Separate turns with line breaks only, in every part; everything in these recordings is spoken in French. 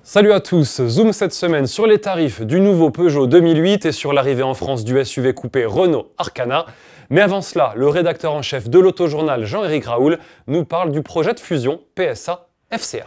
Salut à tous, zoom cette semaine sur les tarifs du nouveau Peugeot 2008 et sur l'arrivée en France du SUV coupé Renault Arkana. Mais avant cela, le rédacteur en chef de l'Autojournal Jean-Éric Raoul nous parle du projet de fusion PSA-FCA.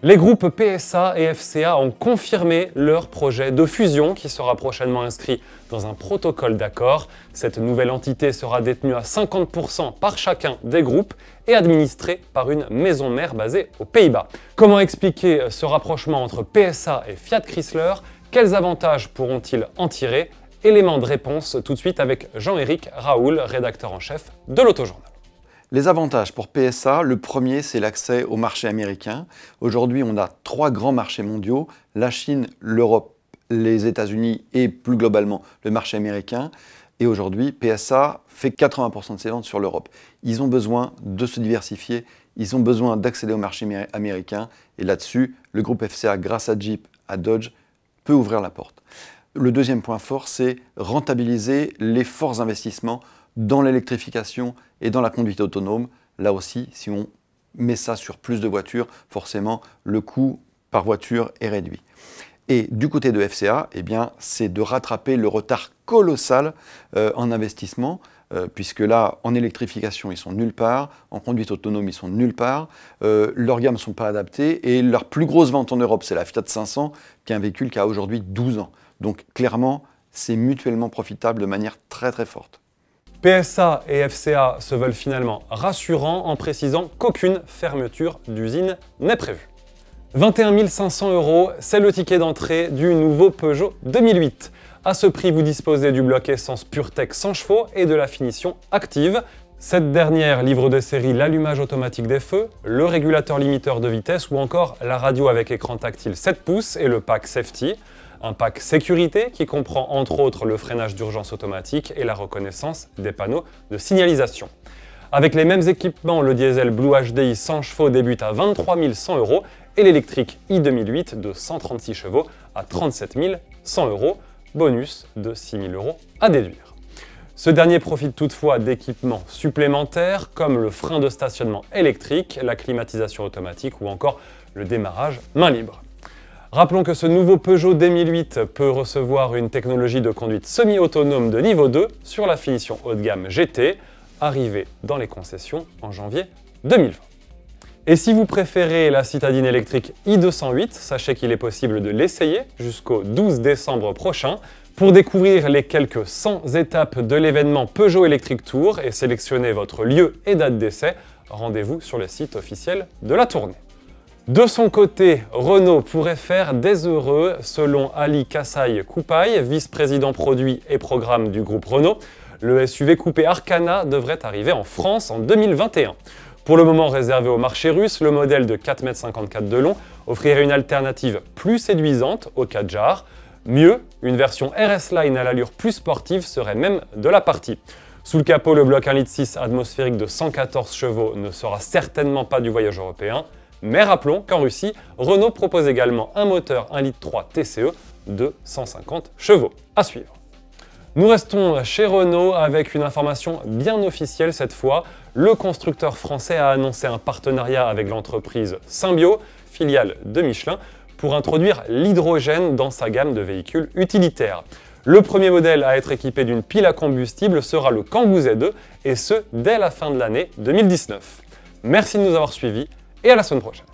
Les groupes PSA et FCA ont confirmé leur projet de fusion qui sera prochainement inscrit dans un protocole d'accord. Cette nouvelle entité sera détenue à 50% par chacun des groupes et administrée par une maison mère basée aux Pays-Bas. Comment expliquer ce rapprochement entre PSA et Fiat Chrysler? Quels avantages pourront-ils en tirer? Élément de réponse tout de suite avec Jean-Éric Raoul, rédacteur en chef de l'Autojournal.
Les avantages pour PSA, le premier, c'est l'accès au marché américain. Aujourd'hui, on a 3 grands marchés mondiaux, la Chine, l'Europe, les États-Unis et plus globalement le marché américain. Et aujourd'hui, PSA fait 80% de ses ventes sur l'Europe. Ils ont besoin de se diversifier, ils ont besoin d'accéder au marché américain. Et là-dessus, le groupe FCA, grâce à Jeep, à Dodge, peut ouvrir la porte. Le deuxième point fort, c'est rentabiliser les forts investissements dans l'électrification et dans la conduite autonome. Là aussi, si on met ça sur plus de voitures, forcément, le coût par voiture est réduit. Et du côté de FCA, eh bien, c'est de rattraper le retard colossal en investissement, puisque là, en électrification, ils sont nulle part, en conduite autonome, ils sont nulle part, leurs gammes ne sont pas adaptées, et leur plus grosse vente en Europe, c'est la Fiat 500, qui est un véhicule qui a aujourd'hui 12 ans. Donc clairement, c'est mutuellement profitable de manière très très forte.
PSA et FCA se veulent finalement rassurants en précisant qu'aucune fermeture d'usine n'est prévue. 21 500 €, c'est le ticket d'entrée du nouveau Peugeot 2008. À ce prix, vous disposez du bloc essence PureTech 100 chevaux et de la finition active. Cette dernière livre de série l'allumage automatique des feux, le régulateur limiteur de vitesse ou encore la radio avec écran tactile 7 pouces et le pack Safety. Un pack sécurité qui comprend entre autres le freinage d'urgence automatique et la reconnaissance des panneaux de signalisation. Avec les mêmes équipements, le diesel Blue HDI 100 chevaux débute à 23 100 € et l'électrique i2008 de 136 chevaux à 37 100 €, bonus de 6 000 € à déduire. Ce dernier profite toutefois d'équipements supplémentaires comme le frein de stationnement électrique, la climatisation automatique ou encore le démarrage main libre. Rappelons que ce nouveau Peugeot 2008 peut recevoir une technologie de conduite semi-autonome de niveau 2 sur la finition haut de gamme GT, arrivée dans les concessions en janvier 2020. Et si vous préférez la citadine électrique i208, sachez qu'il est possible de l'essayer jusqu'au 12 décembre prochain. Pour découvrir les quelques 100 étapes de l'événement Peugeot Electric Tour et sélectionner votre lieu et date d'essai, rendez-vous sur le site officiel de la tournée. De son côté, Renault pourrait faire des heureux, selon Ali Kassai-Koupaï, vice-président produit et programme du groupe Renault. Le SUV coupé Arkana devrait arriver en France en 2021. Pour le moment réservé au marché russe, le modèle de 4,54 m de long offrirait une alternative plus séduisante au Kadjar. Mieux, une version RS Line à l'allure plus sportive serait même de la partie. Sous le capot, le bloc 1,6 L atmosphérique de 114 chevaux ne sera certainement pas du voyage européen. Mais rappelons qu'en Russie, Renault propose également un moteur 1,3 L TCE de 150 chevaux. À suivre. Nous restons chez Renault avec une information bien officielle cette fois. Le constructeur français a annoncé un partenariat avec l'entreprise Symbio, filiale de Michelin, pour introduire l'hydrogène dans sa gamme de véhicules utilitaires. Le premier modèle à être équipé d'une pile à combustible sera le Kangoo Z2, et ce dès la fin de l'année 2019. Merci de nous avoir suivis et à la semaine prochaine.